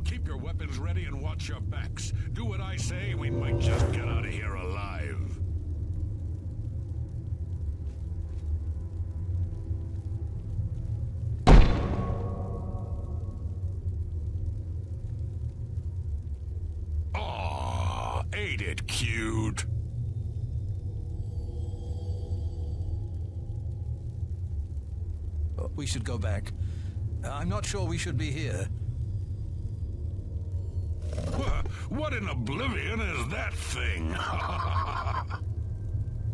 Keep your weapons ready and watch your backs. Do what I say, we might just get out of here alive. Aw, ain't it cute? We should go back. I'm not sure we should be here. What in Oblivion is that thing?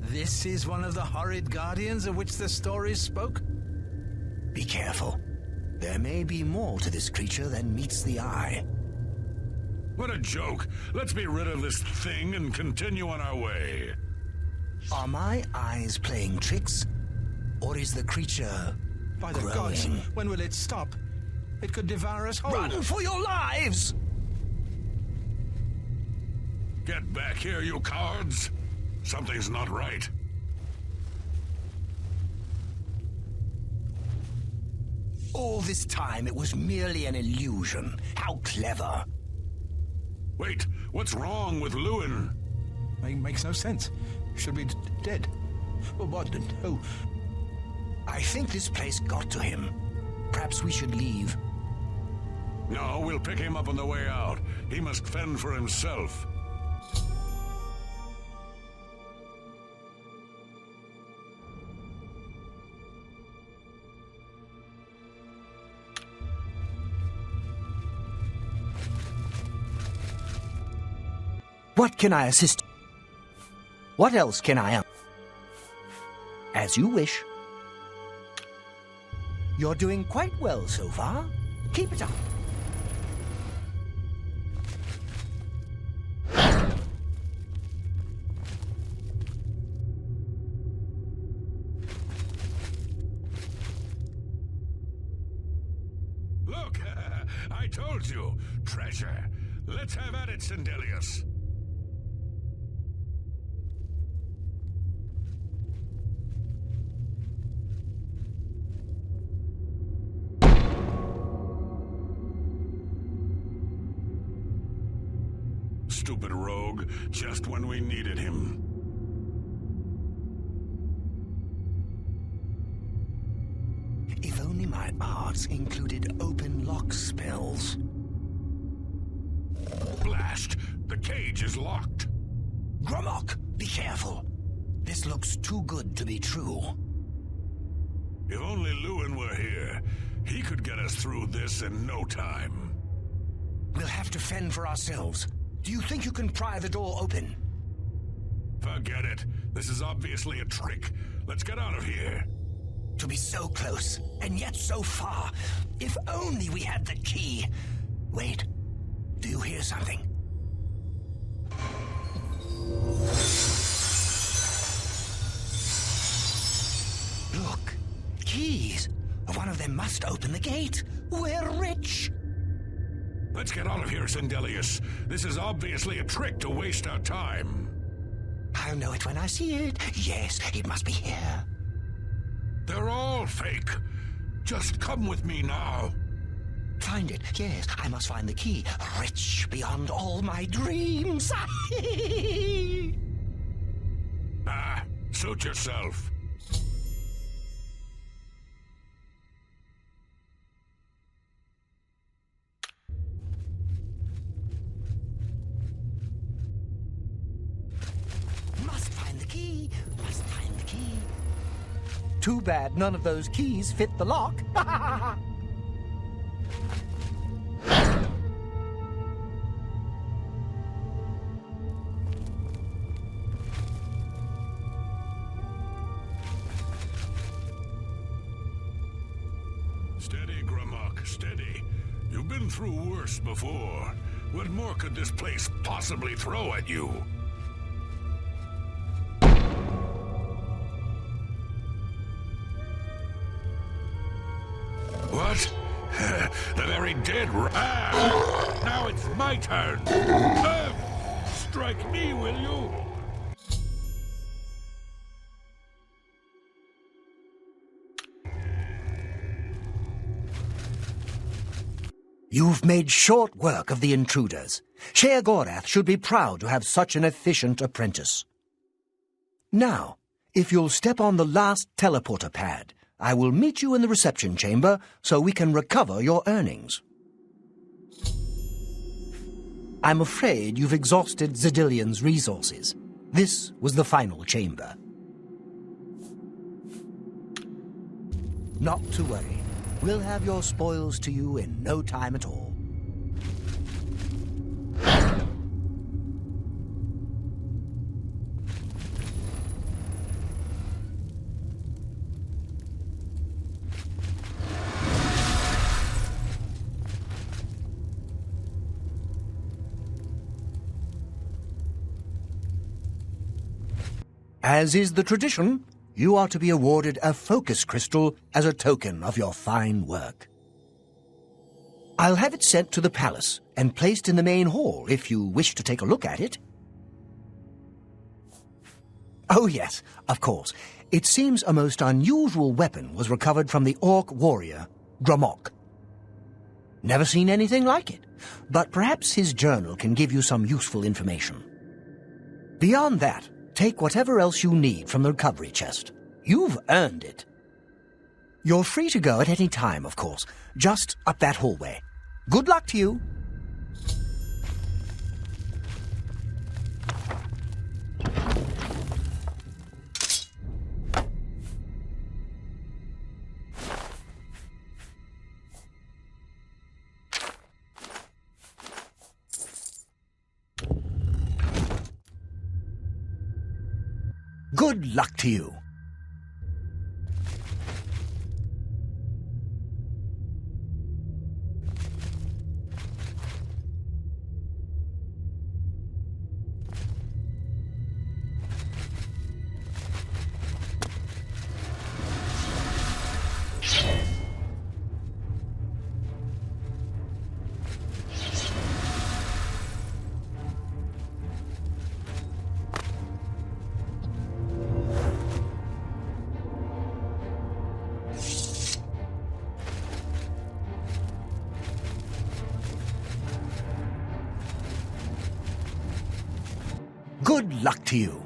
This is one of the horrid guardians of which the stories spoke? Be careful. There may be more to this creature than meets the eye. What a joke. Let's be rid of this thing and continue on our way. Are my eyes playing tricks? Or is the creature By the growing? gods, when will it stop? It could devour us whole. Run for your lives! Get back here, you cowards! Something's not right. All this time it was merely an illusion. How clever. Wait, what's wrong with Lewin? Makes no sense. Should be dead. Well, what? Oh, I think this place got to him. Perhaps we should leave. No, we'll pick him up on the way out. He must fend for himself. What can I assist? What else can I? As you wish. You're doing quite well so far. Keep it up. Look, I told you. Treasure. Let's have at it, Sindelius. Stupid rogue, just when we needed him. If only my arts included open lock spells. Blast! The cage is locked. Gromok, be careful. This looks too good to be true. If only Lewin were here, he could get us through this in no time. We'll have to fend for ourselves. Do you think you can pry the door open? Forget it. This is obviously a trick. Let's get out of here. To be so close, and yet so far. If only we had the key. Wait, do you hear something? Look, keys. One of them must open the gate. We're rich. Let's get out of here, Sindelius. This is obviously a trick to waste our time. I'll know it when I see it. Yes, it must be here. They're all fake. Just come with me now. Find it. Yes, I must find the key. Rich beyond all my dreams. Suit yourself. Must find the key. Must find the key. Too bad none of those keys fit the lock. Steady, Gromok, steady. You've been through worse before. What more could this place possibly throw at you? What? The very dead now it's my turn. Strike me, will you? You've made short work of the intruders. Shea Gorath should be proud to have such an efficient apprentice. Now, if you'll step on the last teleporter pad, I will meet you in the reception chamber so we can recover your earnings. I'm afraid you've exhausted Zedilion's resources. This was the final chamber. Not to worry. We'll have your spoils to you in no time at all. As is the tradition, you are to be awarded a focus crystal as a token of your fine work. I'll have it sent to the palace and placed in the main hall if you wish to take a look at it. Oh yes, of course. It seems a most unusual weapon was recovered from the orc warrior, Gramok. Never seen anything like it, but perhaps his journal can give you some useful information. Beyond that, take whatever else you need from the recovery chest. You've earned it. You're free to go at any time, of course, just up that hallway. Good luck to you. Good luck to you. Good luck to you.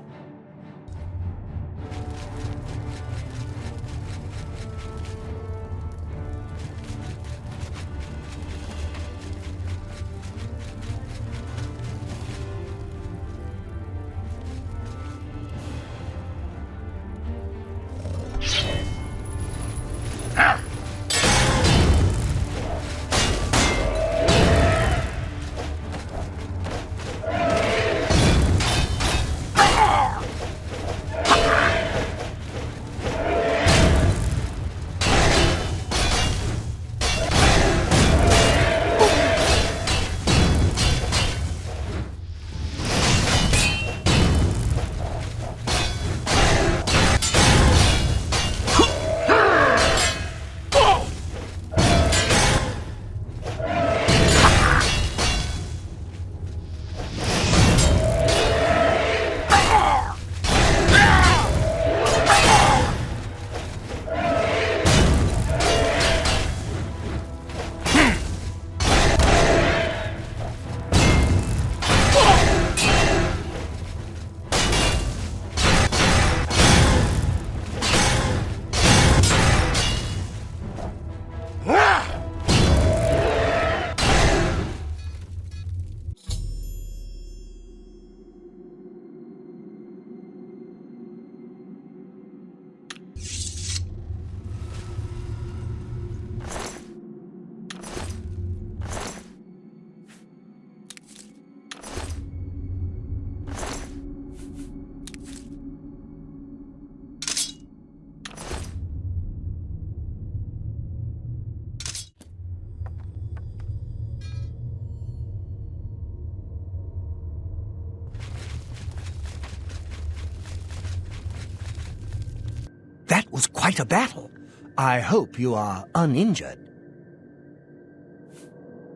That was quite a battle. I hope you are uninjured.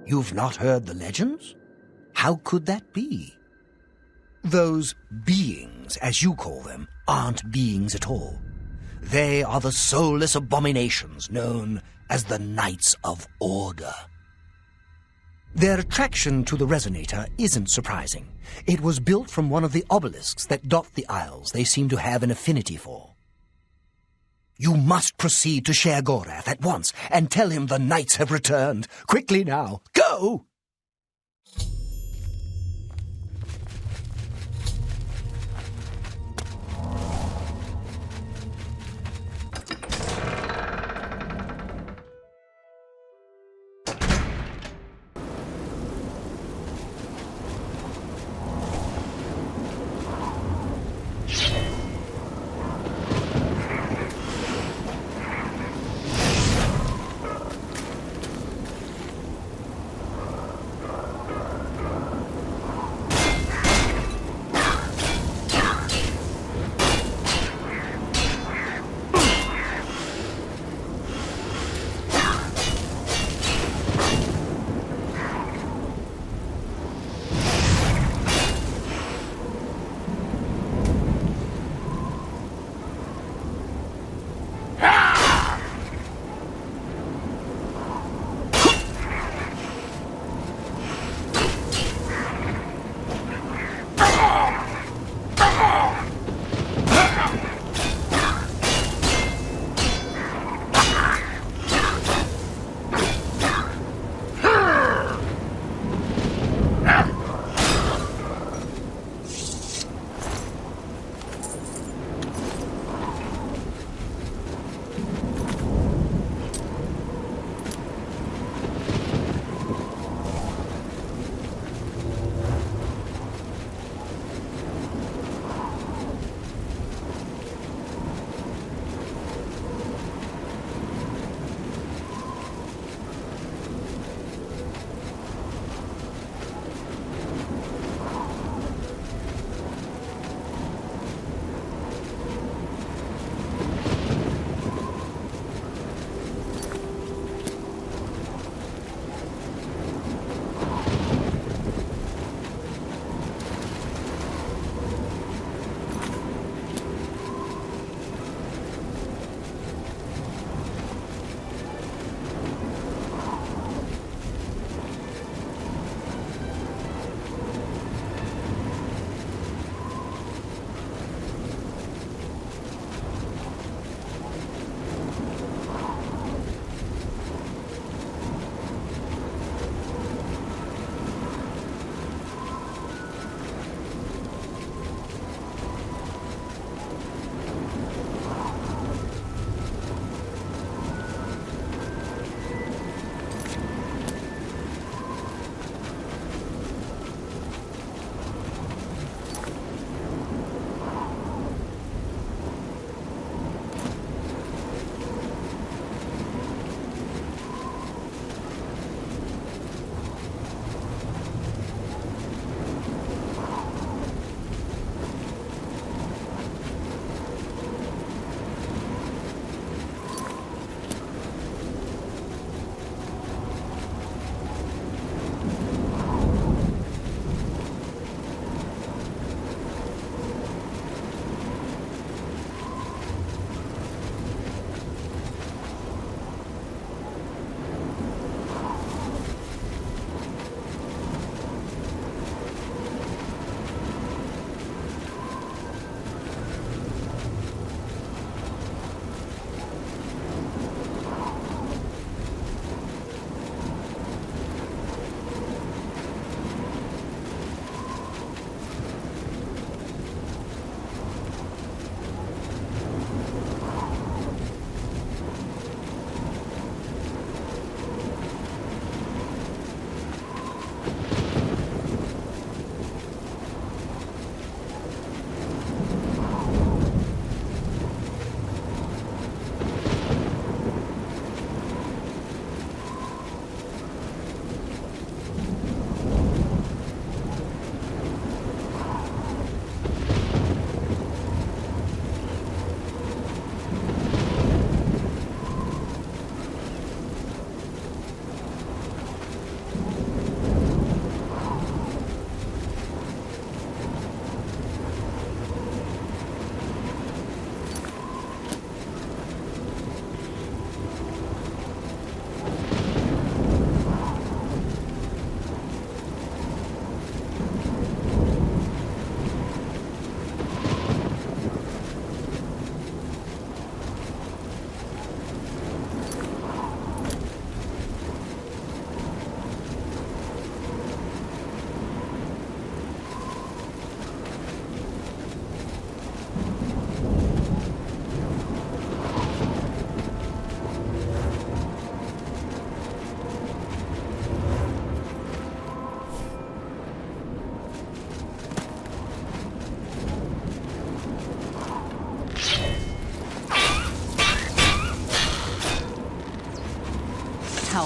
You've not heard the legends? How could that be? Those beings, as you call them, aren't beings at all. They are the soulless abominations known as the Knights of Order. Their attraction to the resonator isn't surprising. It was built from one of the obelisks that dot the isles they seem to have an affinity for. You must proceed to Sher Gorath at once and tell him the knights have returned. Quickly now, go!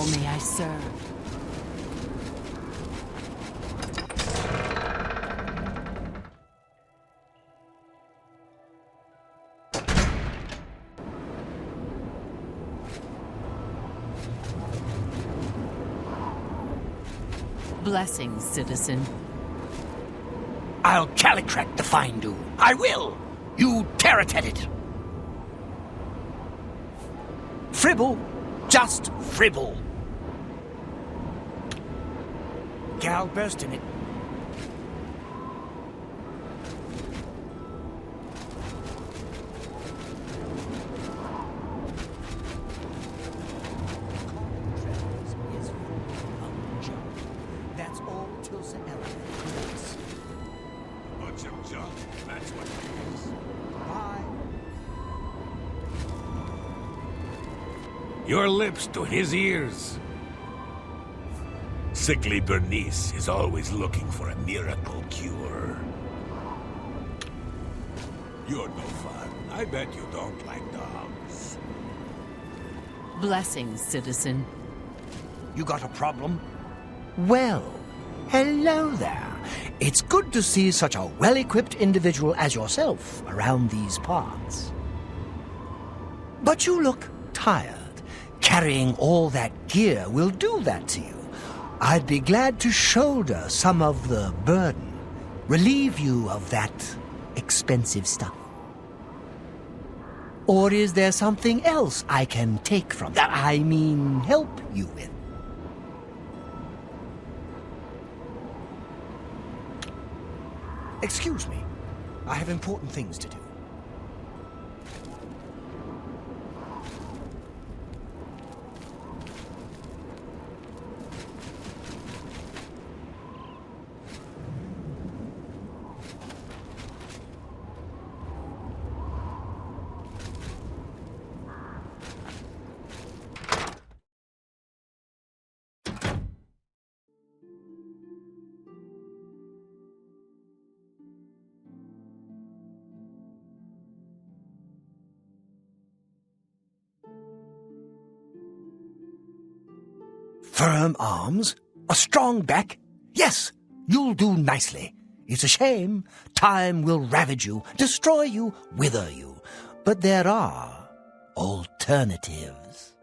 How may I serve? Blessings, citizen. I'll calicrack the find-do. I will! You tear-at it! Fribble! Just fribble! Gal burst in it. That's all Tilsa Ellen is. Bunch of junk, that's what it is. Bye. Your lips to his ears. Sickly Bernice is always looking for a miracle cure. You're no fun. I bet you don't like dogs. Blessings, citizen. You got a problem? Well, hello there. It's good to see such a well-equipped individual as yourself around these parts. But you look tired. Carrying all that gear will do that to you. I'd be glad to shoulder some of the burden, relieve you of that expensive stuff. Or is there something else I can take from that? I mean, help you with? Excuse me. I have important things to do. Firm arms? A strong back? Yes, you'll do nicely. It's a shame. Time will ravage you, destroy you, wither you. But there are alternatives.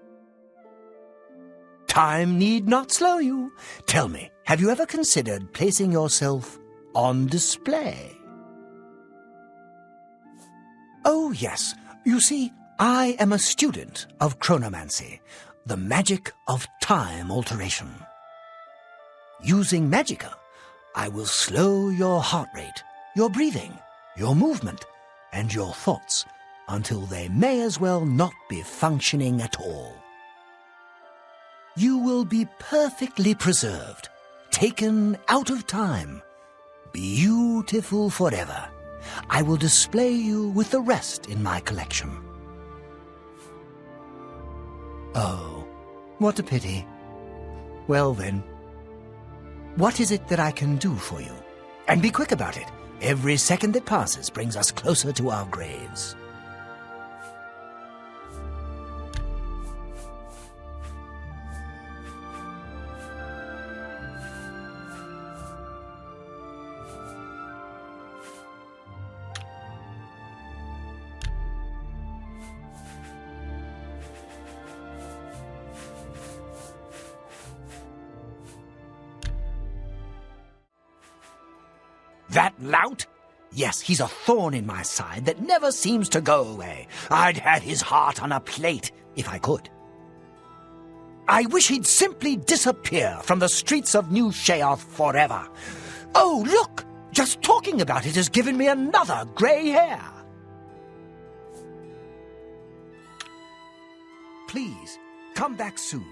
Time need not slow you. Tell me, have you ever considered placing yourself on display? Oh, yes. You see, I am a student of chronomancy, the magic of time alteration. Using magicka, I will slow your heart rate, your breathing, your movement, and your thoughts until they may as well not be functioning at all. You will be perfectly preserved, taken out of time, beautiful forever. I will display you with the rest in my collection. Oh, what a pity. Well then, what is it that I can do for you? And be quick about it. Every second that passes brings us closer to our graves. That lout? Yes, he's a thorn in my side that never seems to go away. I'd had his heart on a plate, if I could. I wish he'd simply disappear from the streets of New Sheoth forever. Oh, look! Just talking about it has given me another grey hair. Please, come back soon.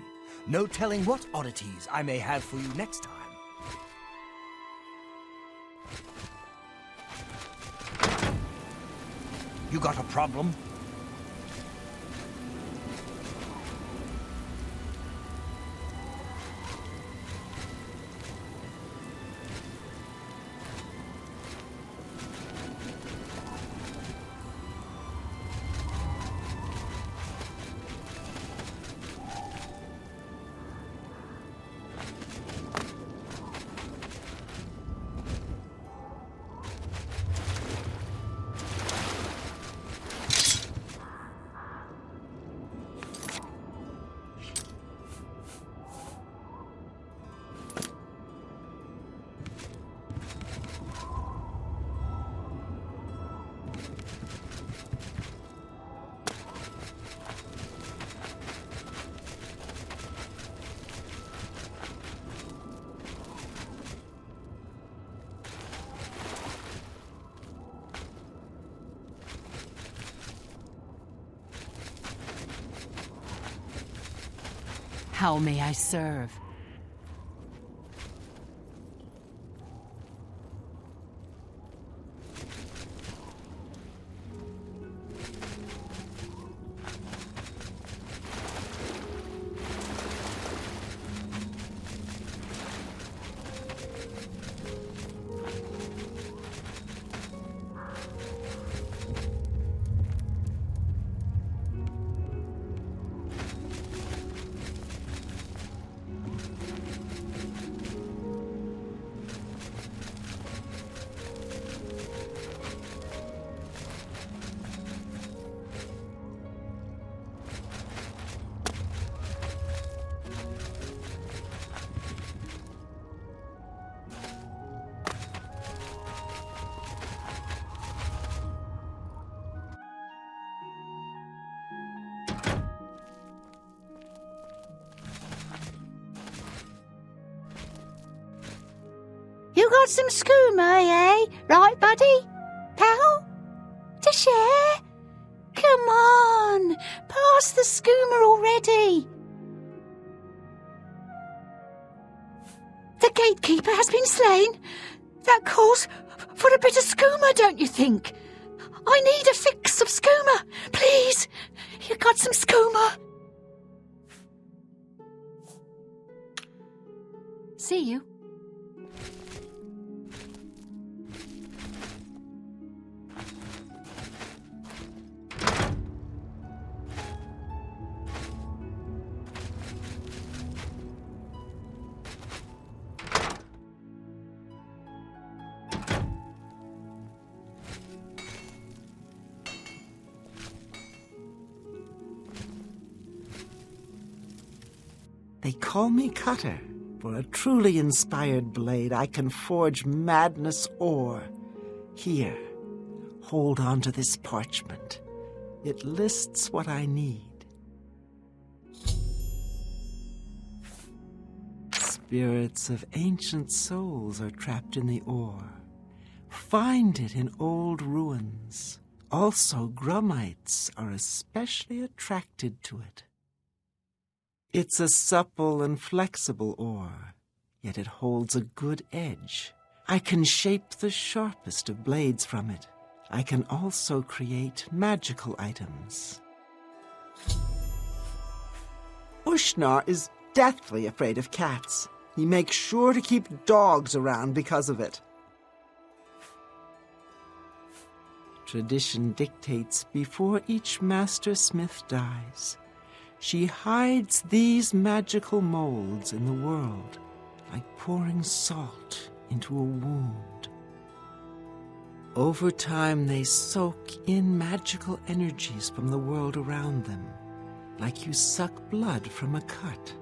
No telling what oddities I may have for you next time. You got a problem? How may I serve? You got some skooma, eh? Right, buddy? Pal? To share? Come on, pass the skooma already. The gatekeeper has been slain. That calls for a bit of skooma, don't you think? I need a fix of skooma. Please, you got some skooma? See you. They call me Cutter. For a truly inspired blade, I can forge madness ore. Here, hold on to this parchment. It lists what I need. Spirits of ancient souls are trapped in the ore. Find it in old ruins. Also, grummites are especially attracted to it. It's a supple and flexible ore, yet it holds a good edge. I can shape the sharpest of blades from it. I can also create magical items. Ushnar is deathly afraid of cats. He makes sure to keep dogs around because of it. Tradition dictates before each master smith dies, she hides these magical molds in the world, like pouring salt into a wound. Over time, they soak in magical energies from the world around them, like you suck blood from a cut.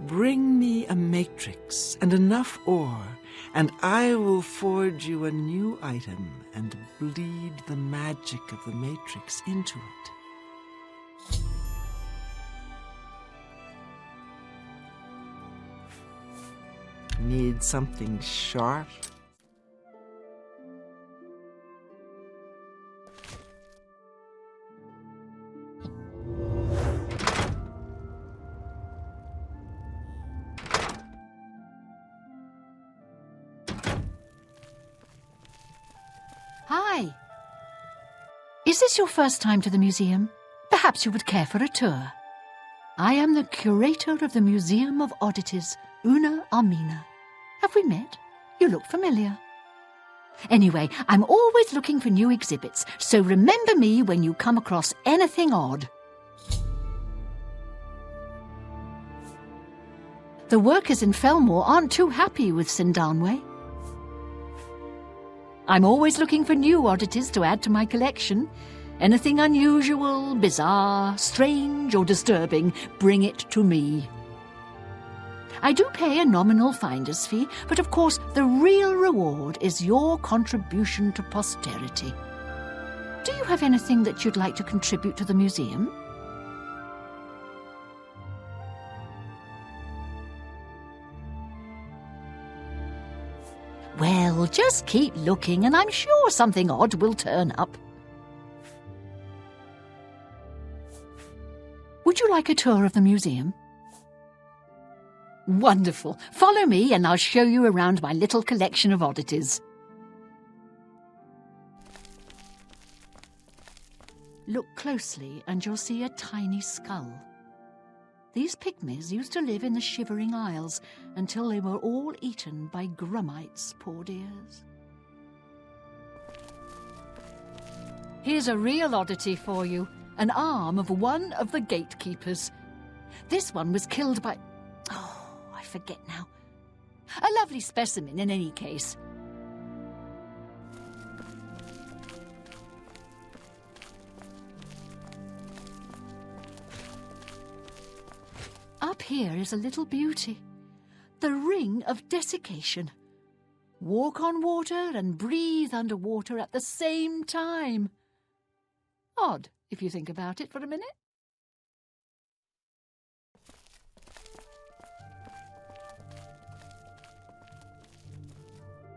Bring me a matrix and enough ore, and I will forge you a new item and bleed the magic of the matrix into it. Need something sharp? Hi. Is this your first time to the museum? Perhaps you would care for a tour. I am the curator of the Museum of Oddities, Una Armina. Have we met? You look familiar. Anyway, I'm always looking for new exhibits, so remember me when you come across anything odd. The workers in Felmore aren't too happy with Sindanwe. I'm always looking for new oddities to add to my collection. Anything unusual, bizarre, strange, or disturbing, bring it to me. I do pay a nominal finder's fee, but of course the real reward is your contribution to posterity. Do you have anything that you'd like to contribute to the museum? Well, just keep looking and I'm sure something odd will turn up. Would you like a tour of the museum? Wonderful. Follow me and I'll show you around my little collection of oddities. Look closely and you'll see a tiny skull. These pygmies used to live in the Shivering Isles until they were all eaten by grummites, poor dears. Here's a real oddity for you, an arm of one of the gatekeepers. This one was killed by... oh, I forget now. A lovely specimen in any case. Up here is a little beauty, the Ring of Desiccation. Walk on water and breathe underwater at the same time. Odd, if you think about it for a minute.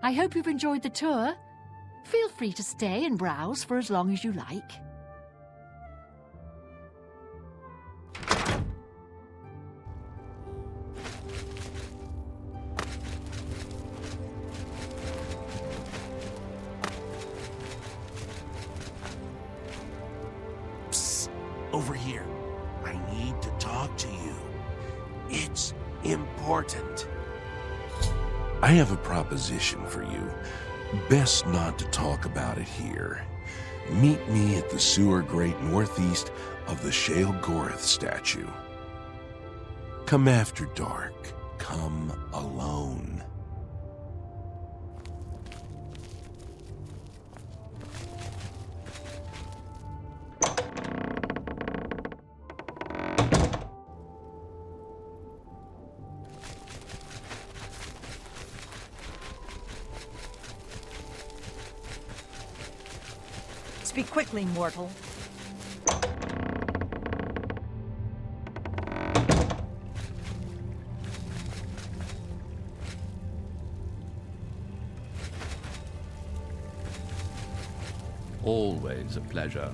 I hope you've enjoyed the tour. Feel free to stay and browse for as long as you like. Over here. I need to talk to you. It's important. I have a proposition for you. Best not to talk about it here. Meet me at the sewer grate northeast of the Shale Goreth statue. Come after dark. Come alone. Speak quickly, mortal. Always a pleasure.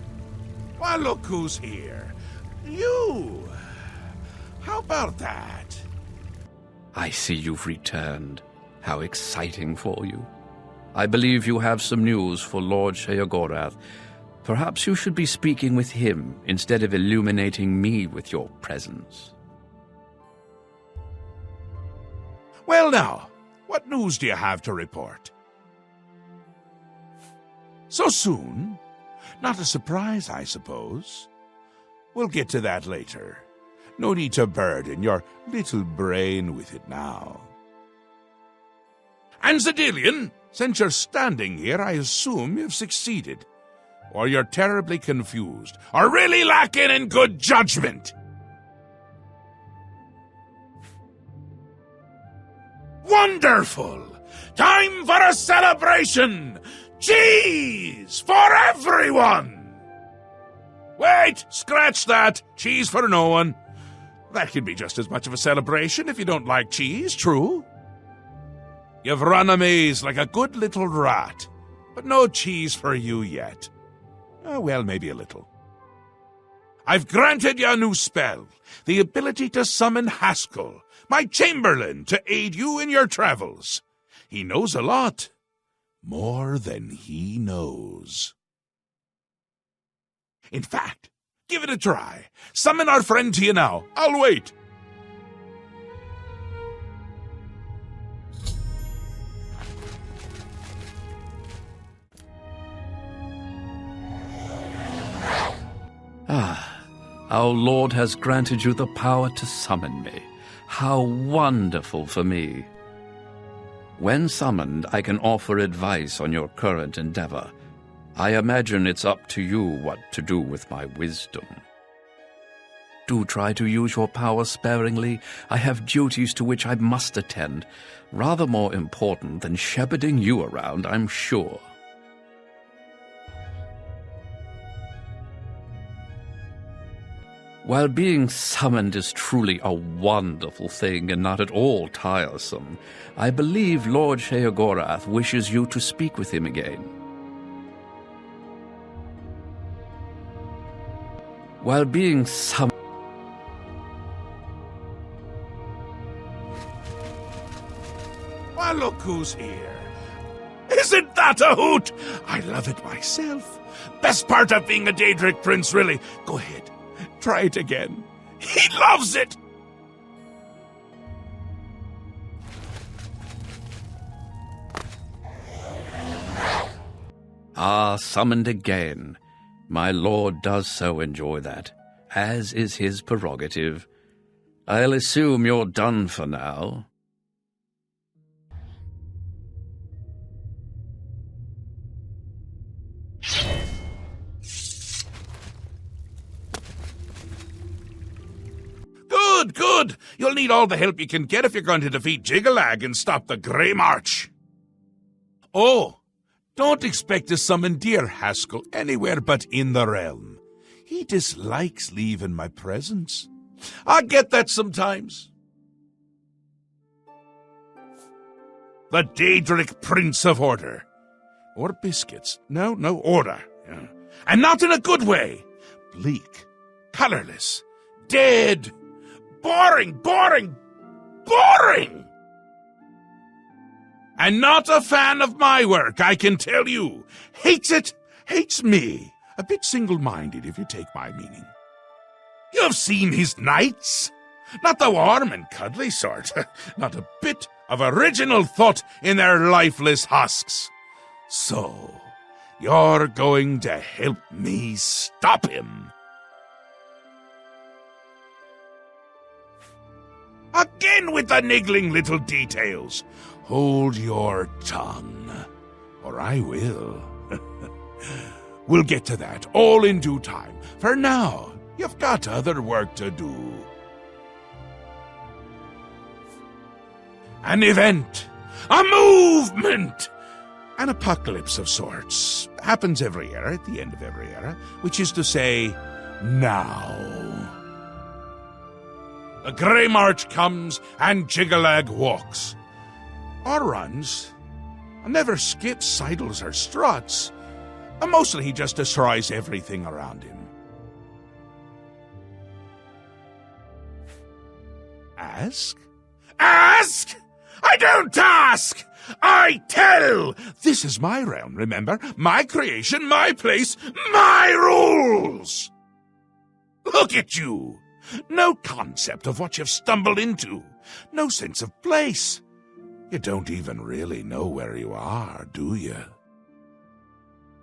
Well, look who's here. You! How about that? I see you've returned. How exciting for you. I believe you have some news for Lord Sheogorath. Perhaps you should be speaking with him instead of illuminating me with your presence. Well now, what news do you have to report? So soon? Not a surprise, I suppose. We'll get to that later. No need to burden your little brain with it now. And Zedilian, since you're standing here, I assume you've succeeded. Or you're terribly confused, or really lacking in good judgment. Wonderful! Time for a celebration! Cheese for everyone! Wait, scratch that. Cheese for no one. That can be just as much of a celebration if you don't like cheese, true? You've run a maze like a good little rat, but no cheese for you yet. Well, maybe a little. I've granted you a new spell, the ability to summon Haskell, my Chamberlain, to aid you in your travels. He knows a lot. More than he knows. In fact, give it a try. Summon our friend to you now. I'll wait. Our Lord has granted you the power to summon me. How wonderful for me. When summoned, I can offer advice on your current endeavor. I imagine it's up to you what to do with my wisdom. Do try to use your power sparingly. I have duties to which I must attend, rather more important than shepherding you around, I'm sure. While being summoned is truly a wonderful thing and not at all tiresome, I believe Lord Sheogorath wishes you to speak with him again. While being summoned... who's here. Isn't that a hoot? I love it myself. Best part of being a Daedric prince, really. Go ahead, try it again. He loves it! Ah, summoned again. My lord does so enjoy that, as is his prerogative. I'll assume you're done for now. Good, good. You'll need all the help you can get if you're going to defeat Jiggalag and stop the Grey March. Oh, don't expect to summon dear Haskell anywhere but in the realm. He dislikes leaving my presence. I get that sometimes. The Daedric Prince of Order. Or biscuits. No, order. Yeah. And not in a good way. Bleak, colorless, dead. Boring! And not a fan of my work, I can tell you. Hates it, hates me. A bit single-minded, if you take my meaning. You've seen his knights. Not the warm and cuddly sort. Not a bit of original thought in their lifeless husks. So, you're going to help me stop him. Again with the niggling little details. Hold your tongue, or I will. We'll get to that, all in due time. For now, you've got other work to do. An event, a movement, an apocalypse of sorts. Happens every era, at the end of every era, which is to say, now. The Grey March comes and Jiggalag walks. Or runs. And never skips, sidles, or struts. And mostly he just destroys everything around him. Ask? Ask? I don't ask! I tell! This is my realm, remember? My creation, my place, my rules! Look at you! No concept of what you've stumbled into. No sense of place. You don't even really know where you are, do you?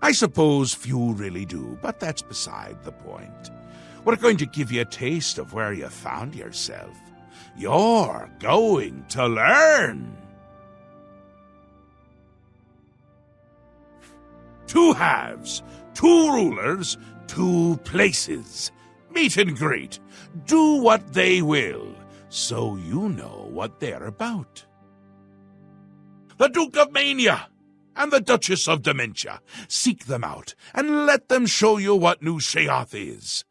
I suppose few really do, but that's beside the point. We're going to give you a taste of where you found yourself. You're going to learn. 2 halves, 2 rulers, 2 places. Meet and greet. Do what they will, so you know what they're about. The Duke of Mania and the Duchess of Dementia. Seek them out and let them show you what New Sheoth is.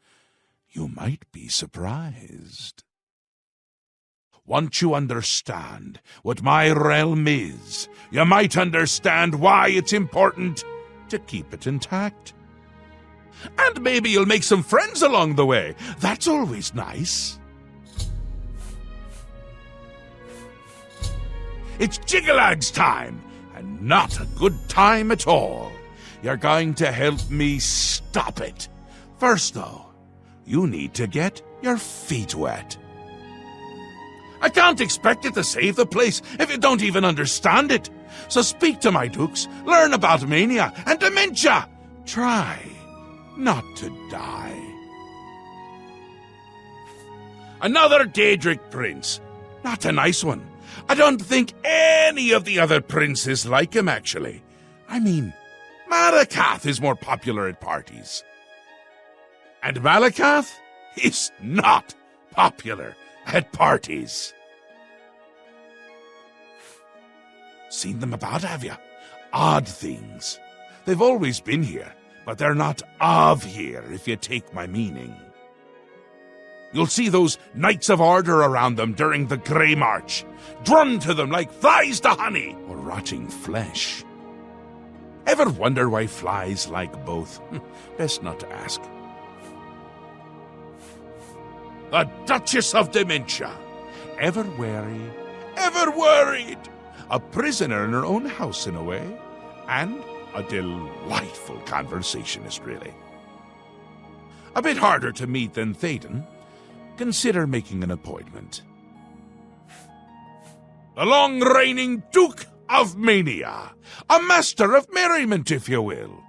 You might be surprised. Once you understand what my realm is, you might understand why it's important to keep it intact. And maybe you'll make some friends along the way. That's always nice. It's Jiggalag's time, and not a good time at all. You're going to help me stop it. First, though, you need to get your feet wet. I can't expect you to save the place if you don't even understand it. So speak to my dukes, learn about mania and dementia. Try not to die. Another Daedric prince. Not a nice one. I don't think any of the other princes like him, actually. I mean, Malakath is more popular at parties. And Malakath is not popular at parties. Seen them about, have you? Odd things. They've always been here, but they're not of here, if you take my meaning. You'll see those Knights of Order around them during the Grey March, drawn to them like flies to honey or rotting flesh. Ever wonder why flies like both? Best not to ask. The Duchess of Dementia. Ever wary? Ever worried? a prisoner in her own house in a way, and a delightful conversationist, really. A bit harder to meet than Théoden. Consider making an appointment. The long-reigning Duke of Mania, a master of merriment, if you will.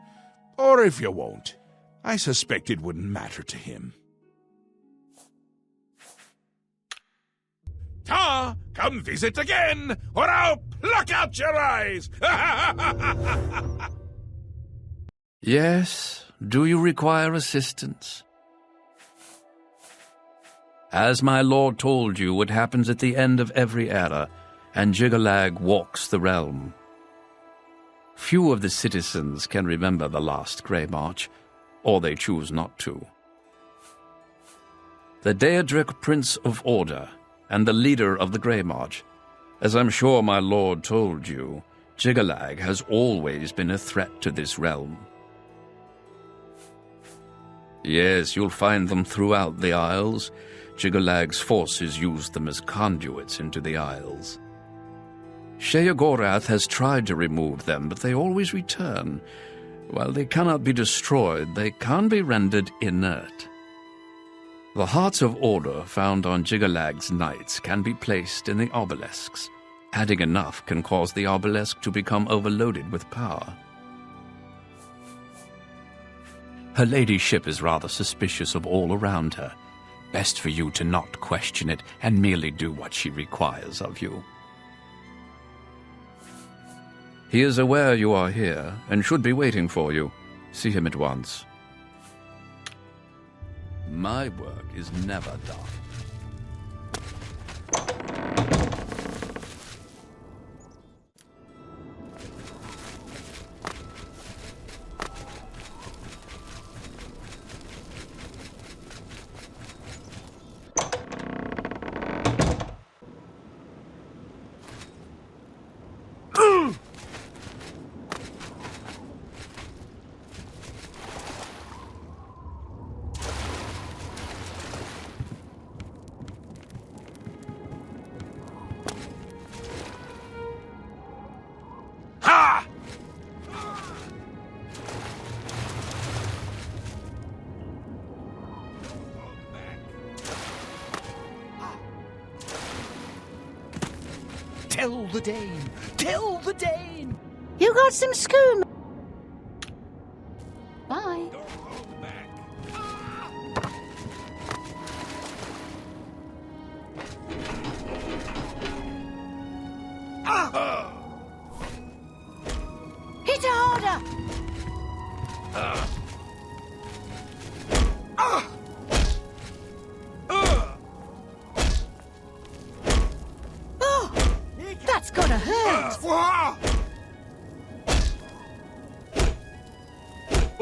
Or if you won't, I suspect it wouldn't matter to him. Ta, come visit again, or I'll pluck out your eyes! Yes, do you require assistance? As my lord told you, it happens at the end of every era, and Jiggalag walks the realm. Few of the citizens can remember the last Grey March, or they choose not to. The Daedric Prince of Order, and the leader of the Grey March. As I'm sure my lord told you, Jiggalag has always been a threat to this realm. Yes, you'll find them throughout the Isles. Jiggalag's forces use them as conduits into the Isles. Sheogorath has tried to remove them, but they always return. While they cannot be destroyed, they can be rendered inert. The Hearts of Order found on Jiggalag's knights can be placed in the obelisks. Adding enough can cause the obelisk to become overloaded with power. Her ladyship is rather suspicious of all around her. Best for you to not question it and merely do what she requires of you. He is aware you are here and should be waiting for you. See him at once. My work is never done. Tell the Dane! Tell the Dane! You got some skoom. Bye. Hit her harder! That's gotta hurt!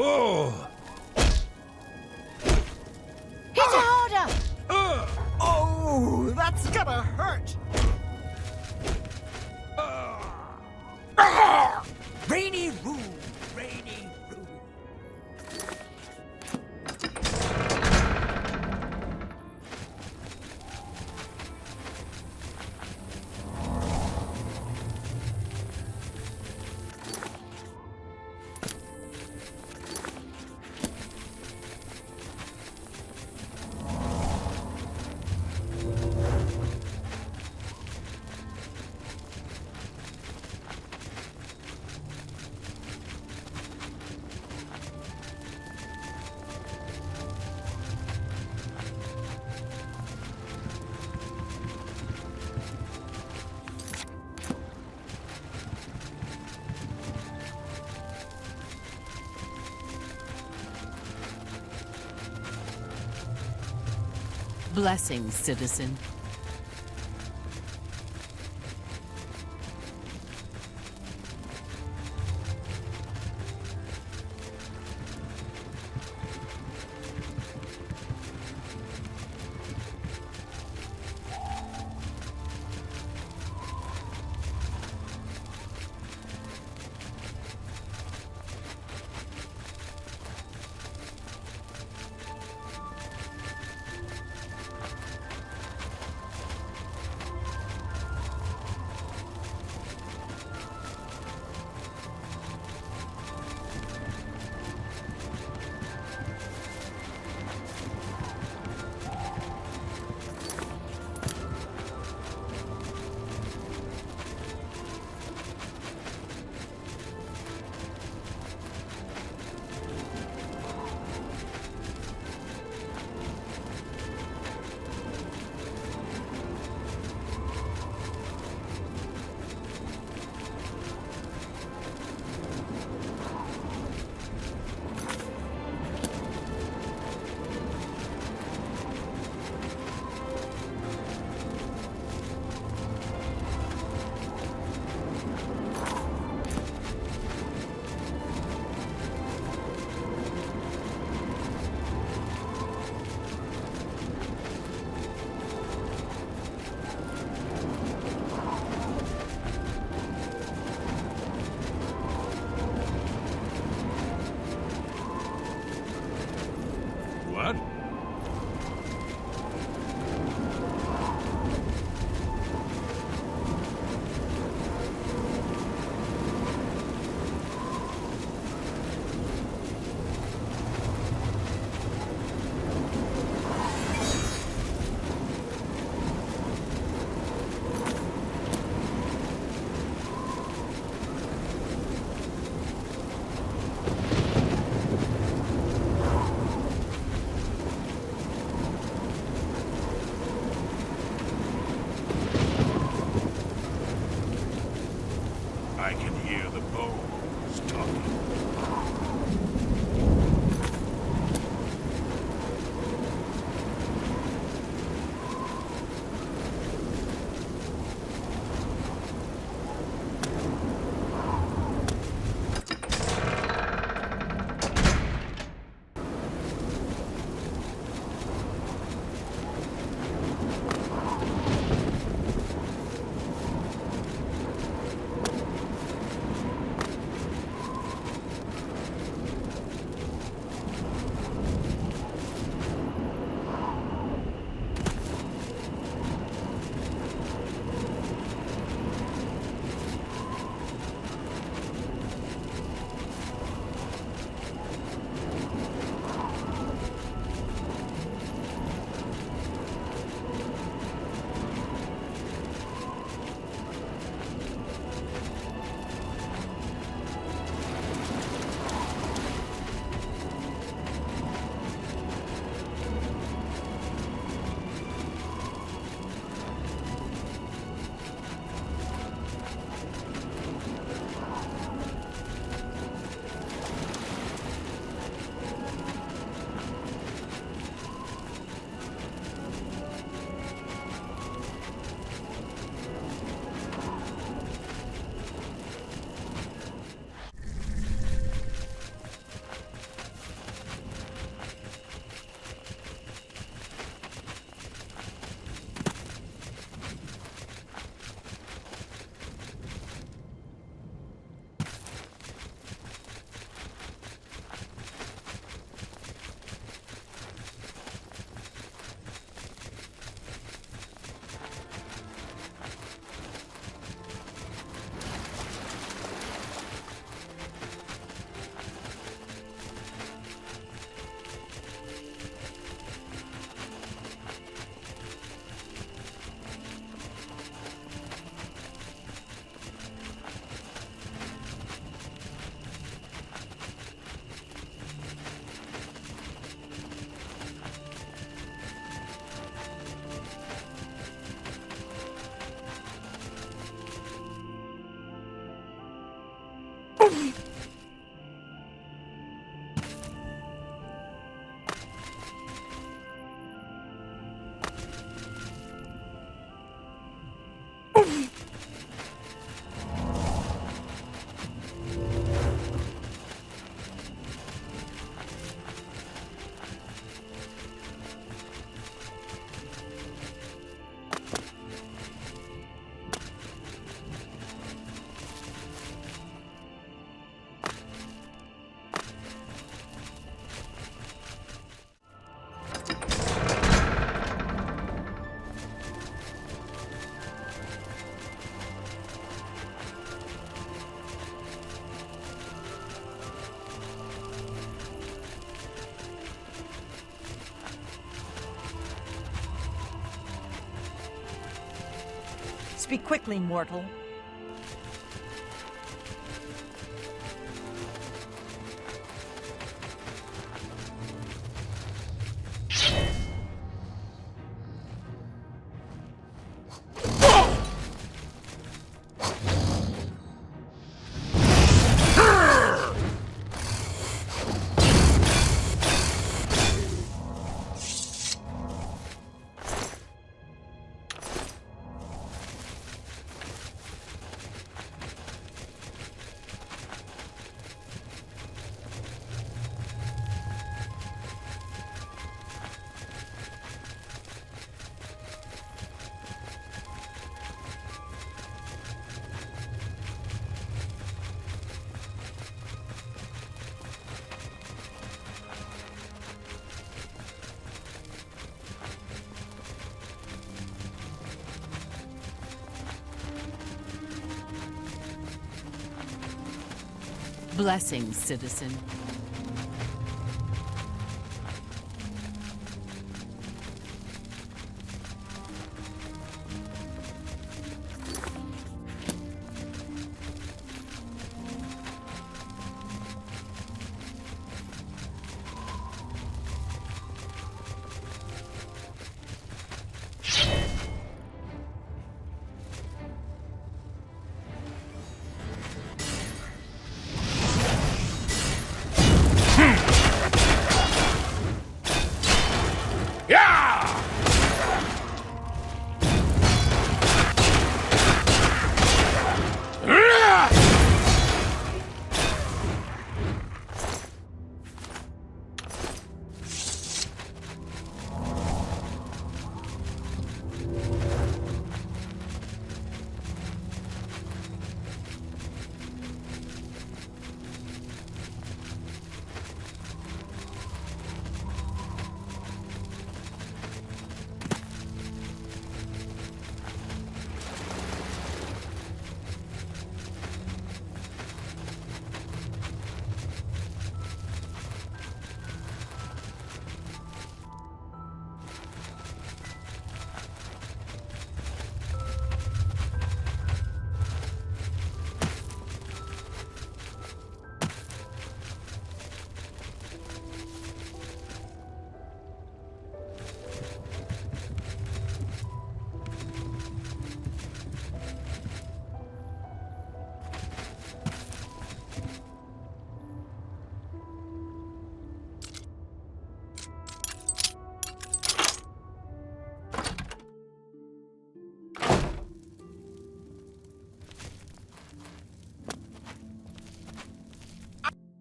Oh! Hit her harder! Oh, that's gonna hurt! Rainy Roo! Rainy Roo! Blessings, citizen. hear the bones talking. Speak quickly, mortal. Blessings, citizen.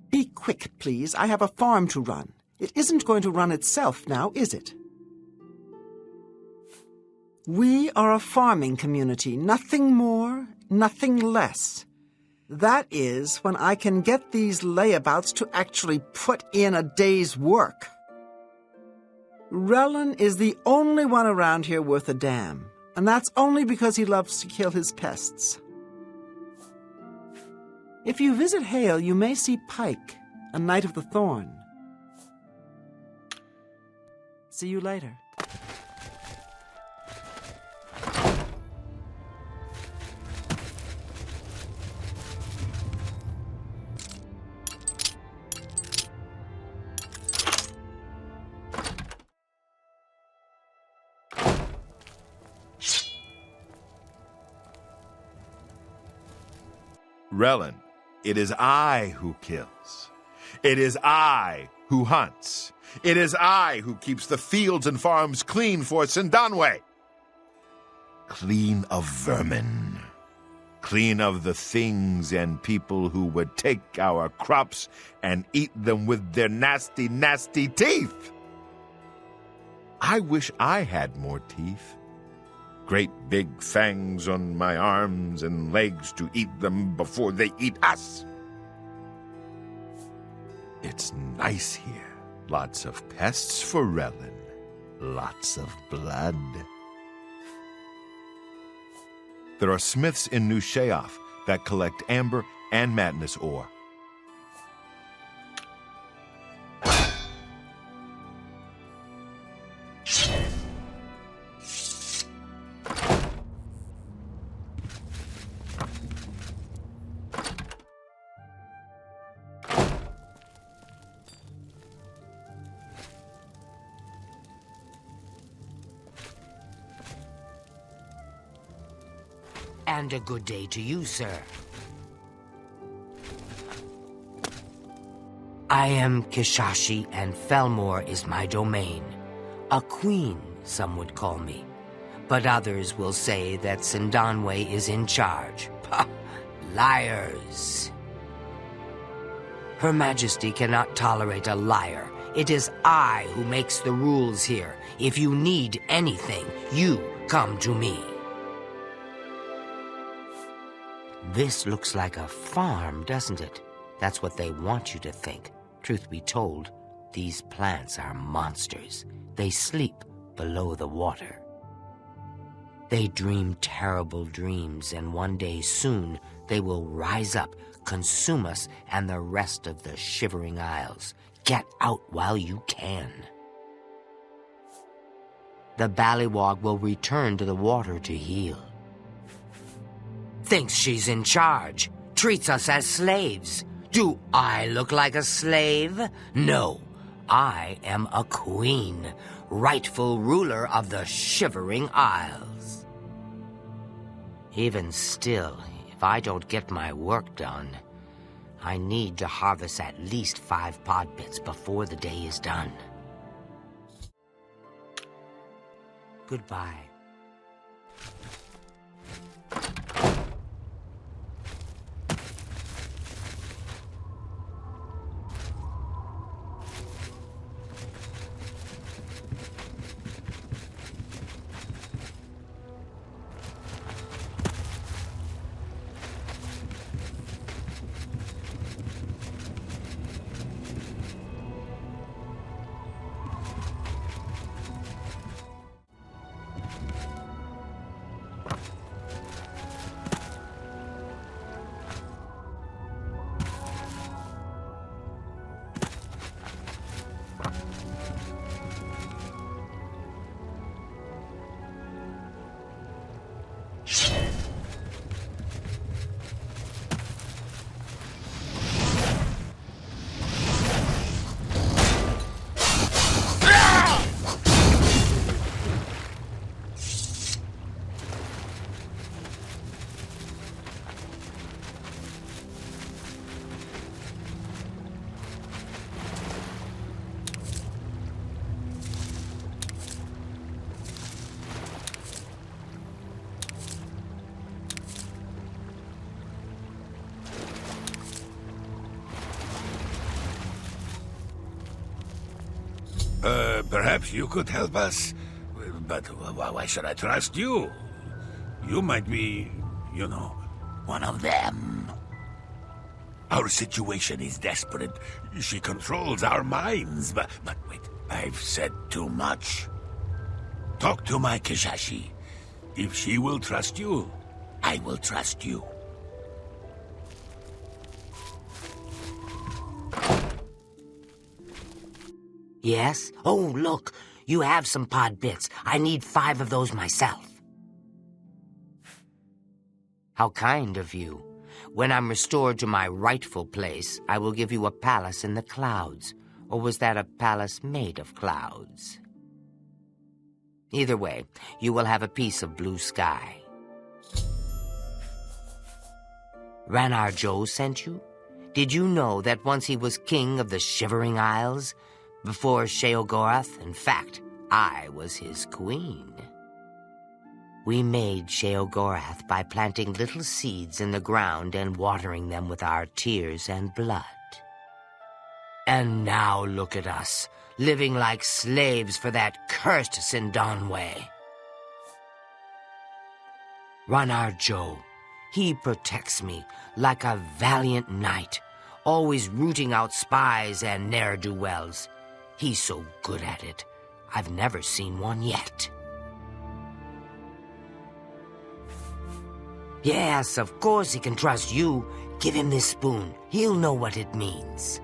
Be quick, please. I have a farm to run. It isn't going to run itself now, is it? We are a farming community, nothing more, nothing less. That is when I can get these layabouts to actually put in a day's work. Relin is the only one around here worth a damn, and that's only because he loves to kill his pests. If you visit Hale, you may see Pike, a Knight of the Thorn. See you later. Relin, it is I who kills. It is I who hunts. It is I who keeps the fields and farms clean for Sindanwe. Clean of vermin. Clean of the things and people who would take our crops and eat them with their nasty, nasty teeth. I wish I had more teeth. Great big fangs on my arms and legs to eat them before they eat us. It's nice here. Lots of pests for Relin. Lots of blood. There are smiths in New Sheoth that collect amber and madness ore. And a good day to you, sir. I am Kishashi, and Felmore is my domain. A queen, some would call me. But others will say that Sindanwe is in charge. Pah! Liars! Her Majesty cannot tolerate a liar. It is I who makes the rules here. If you need anything, you come to me. This looks like a farm, doesn't it? That's what they want you to think. Truth be told, these plants are monsters. They sleep below the water. They dream terrible dreams, and one day soon they will rise up, consume us and the rest of the Shivering Isles. Get out while you can. The Ballywog will return to the water to heal. Thinks she's in charge, treats us as slaves. Do I look like a slave? No, I am a queen, rightful ruler of the Shivering Isles. Even still, if I don't get my work done, I need to harvest at least 5 pod bits before the day is done. Goodbye. Perhaps you could help us? But why should I trust you? You might be, one of them. Our situation is desperate. She controls our minds, but wait, I've said too much. Talk to my Kishashi. If she will trust you, I will trust you. Yes? Oh, look, you have some pod bits. I need 5 of those myself. How kind of you. When I'm restored to my rightful place, I will give you a palace in the clouds. Or was that a palace made of clouds? Either way, you will have a piece of blue sky. Ranar Joe sent you? Did you know that once he was king of the Shivering Isles? Before Sheogorath, in fact, I was his queen. We made Sheogorath by planting little seeds in the ground and watering them with our tears and blood. And now look at us, living like slaves for that cursed Sindanwe. Ranar Joe, he protects me like a valiant knight, always rooting out spies and ne'er-do-wells. He's so good at it, I've never seen one yet. Yes, of course he can trust you. Give him this spoon. He'll know what it means.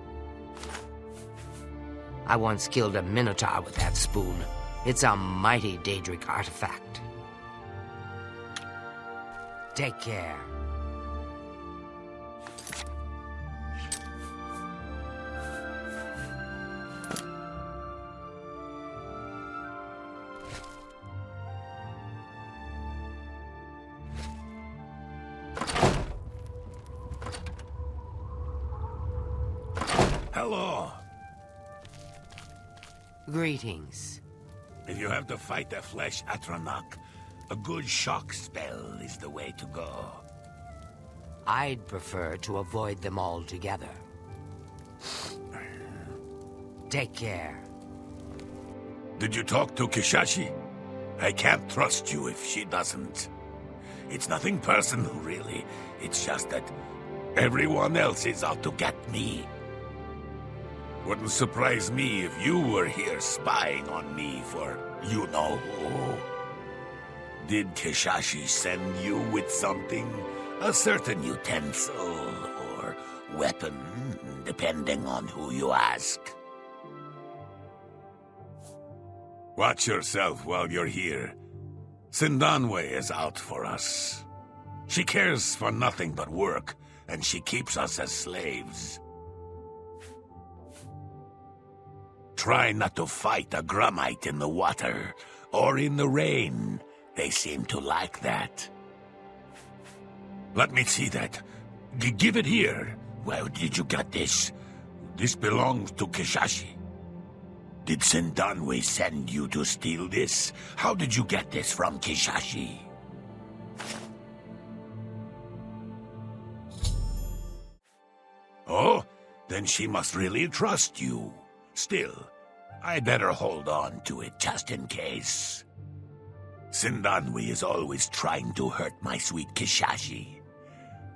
I once killed a minotaur with that spoon. It's a mighty Daedric artifact. Take care. Hello. Greetings. If you have to fight the flesh Atronach, a good shock spell is the way to go. I'd prefer to avoid them altogether. Take care. Did you talk to Kishashi? I can't trust you if she doesn't. It's nothing personal, really. It's just that everyone else is out to get me. Wouldn't surprise me if you were here spying on me for you-know-who. Did Kishashi send you with something? A certain utensil or weapon, depending on who you ask. Watch yourself while you're here. Sindanwe is out for us. She cares for nothing but work, and she keeps us as slaves. Try not to fight a Grummite in the water or in the rain. They seem to like that. Let me see that. Give it here. Where did you get this? This belongs to Kishashi. Did Sindanwe send you to steal this? How did you get this from Kishashi? Oh, then she must really trust you. Still, I'd better hold on to it just in case. Sindanwe is always trying to hurt my sweet Kishashi.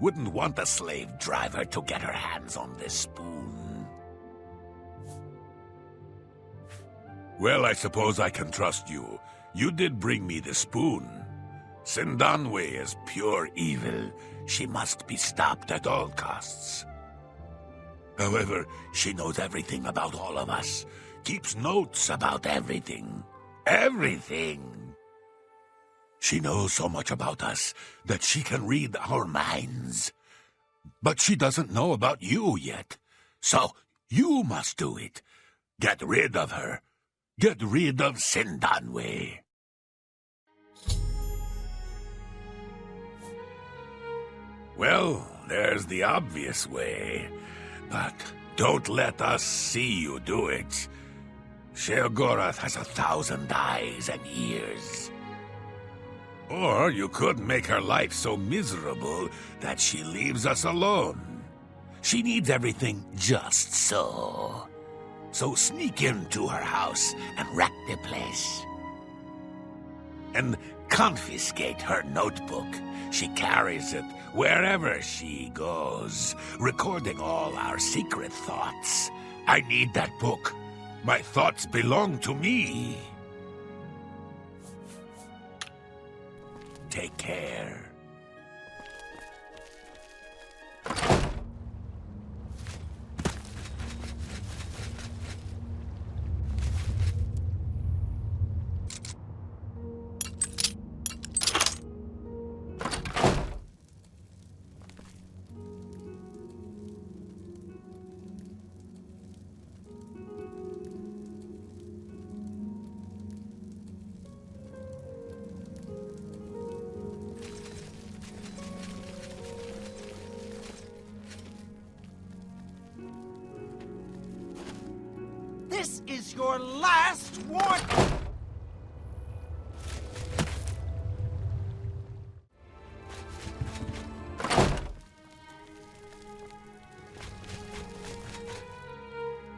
Wouldn't want a slave driver to get her hands on this spoon. Well, I suppose I can trust you. You did bring me the spoon. Sindanwe is pure evil. She must be stopped at all costs. However, she knows everything about all of us. Keeps notes about everything. Everything! She knows so much about us that she can read our minds. But she doesn't know about you yet. So, you must do it. Get rid of her. Get rid of Sindanwe. Well, there's the obvious way. But don't let us see you do it. Sheogorath has 1,000 eyes and ears. Or you could make her life so miserable that she leaves us alone. She needs everything just so. So sneak into her house and wreck the place. And confiscate her notebook. She carries it wherever she goes, recording all our secret thoughts. I need that book. My thoughts belong to me. Take care. This is your last warning!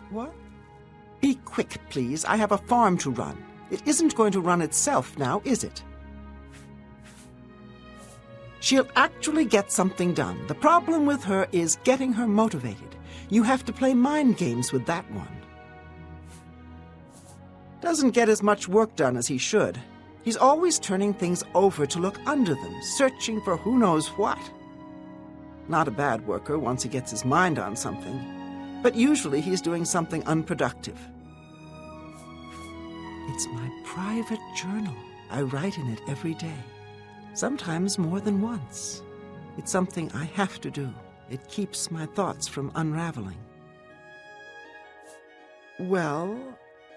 What? Be quick, please. I have a farm to run. It isn't going to run itself now, is it? She'll actually get something done. The problem with her is getting her motivated. You have to play mind games with that one. Doesn't get as much work done as he should. He's always turning things over to look under them, searching for who knows what. Not a bad worker once he gets his mind on something, but usually he's doing something unproductive. It's my private journal. I write in it every day, sometimes more than once. It's something I have to do. It keeps my thoughts from unraveling. Well,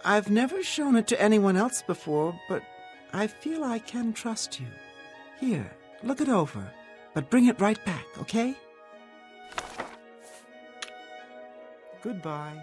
I've never shown it to anyone else before, but I feel I can trust you. Here, look it over, but bring it right back, okay? Goodbye.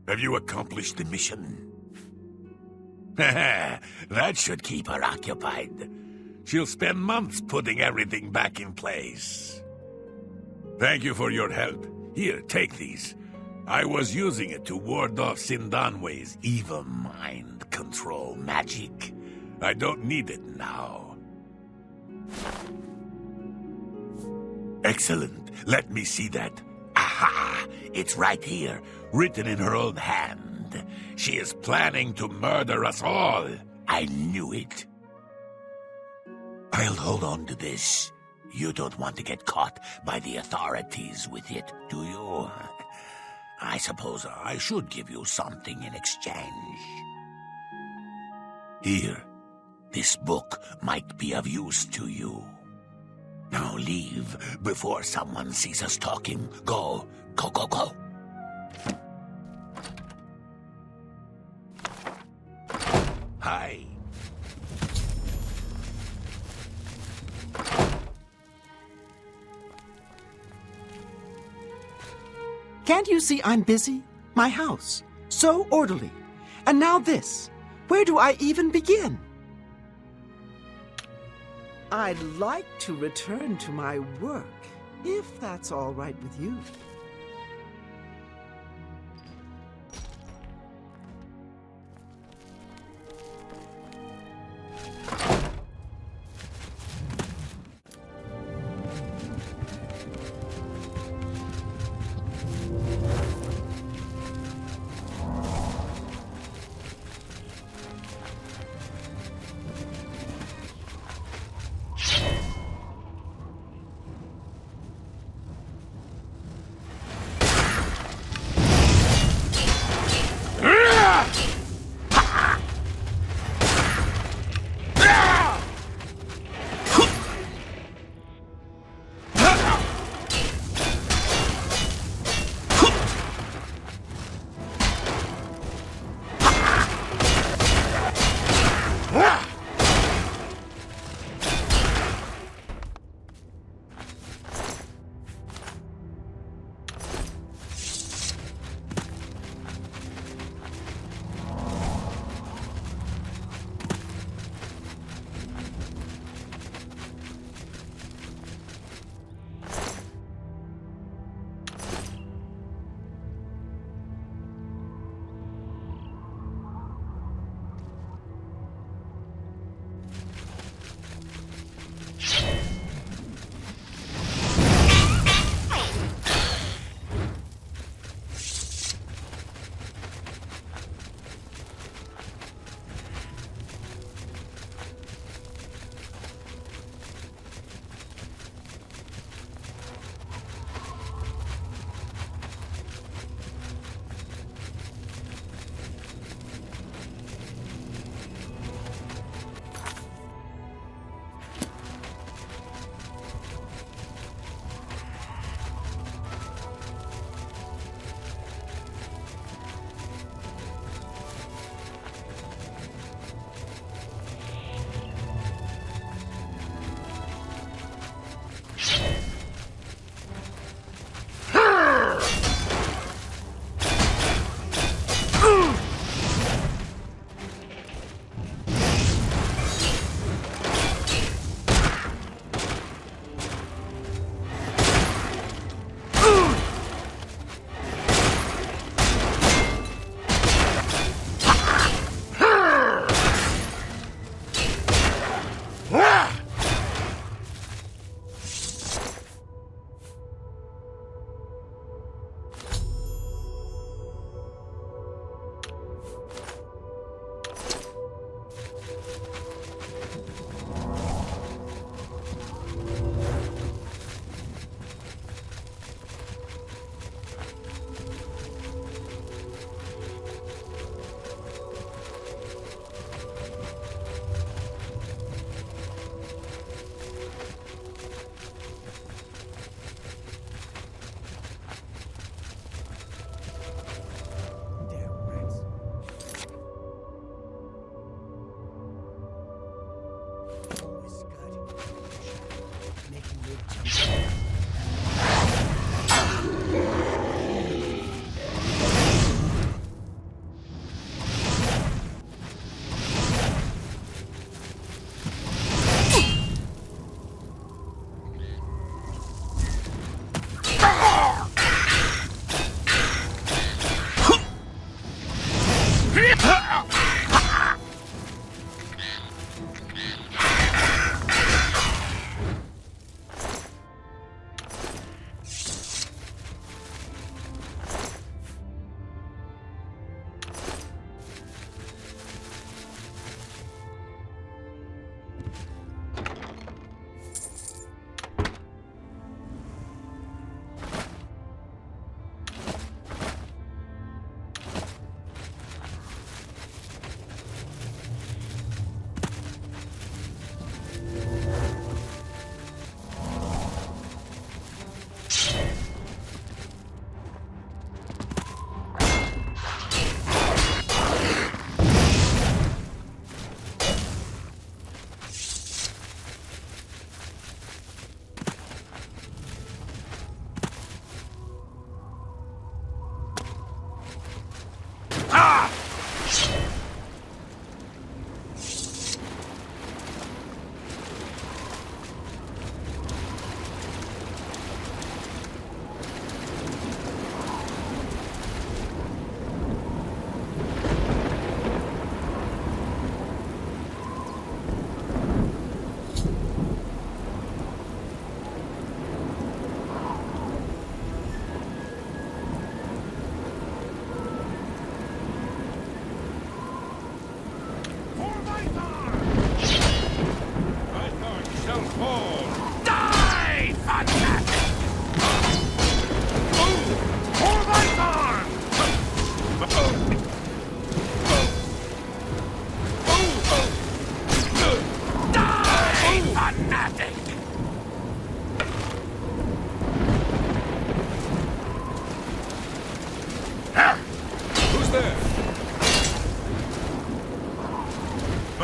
Have you accomplished the mission? That should keep her occupied. She'll spend months putting everything back in place. Thank you for your help. Here, take these. I was using it to ward off Sindanwe's evil mind control magic. I don't need it now. Excellent. Let me see that. Aha! It's right here, written in her own hand. She is planning to murder us all. I knew it. I'll hold on to this. You don't want to get caught by the authorities with it, do you? I suppose I should give you something in exchange. Here, this book might be of use to you. Now leave before someone sees us talking. Go, go, go, go. Hi. Can't you see I'm busy? My house, so orderly. And now this. Where do I even begin? I'd like to return to my work, if that's all right with you.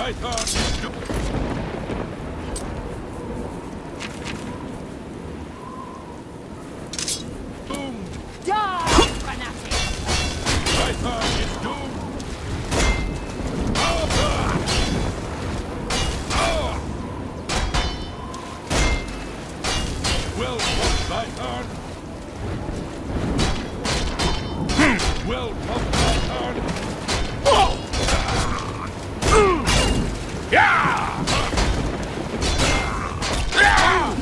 Python is doomed. Die, fanatic! Python is doomed. Will of Python. Will of Python. Yeah! Yeah!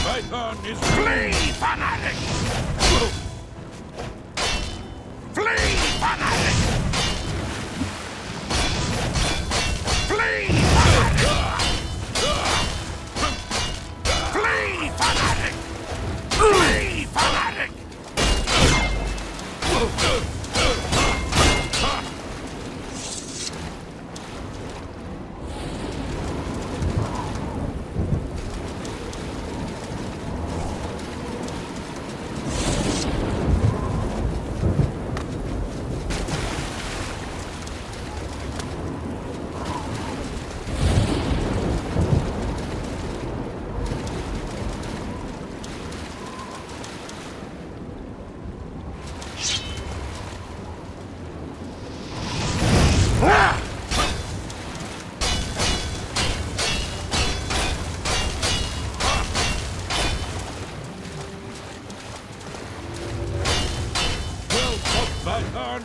Python is flee, fanatic! Flee, fanatic! Flee, fanatic! Flee, fanatic! Flee, fanatic! Python!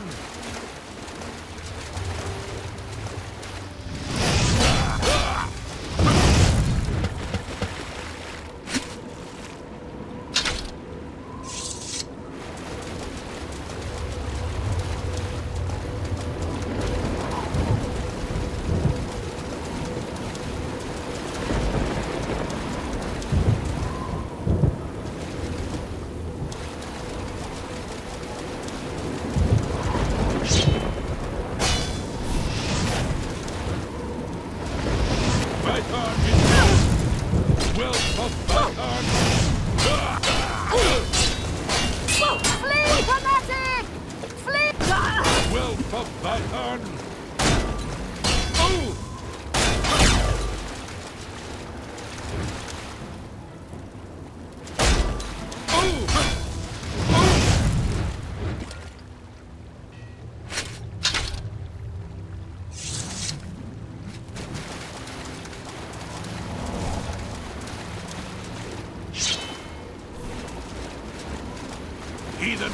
Flee, fanatic! Flee! Will of Python! Oh! Heathen!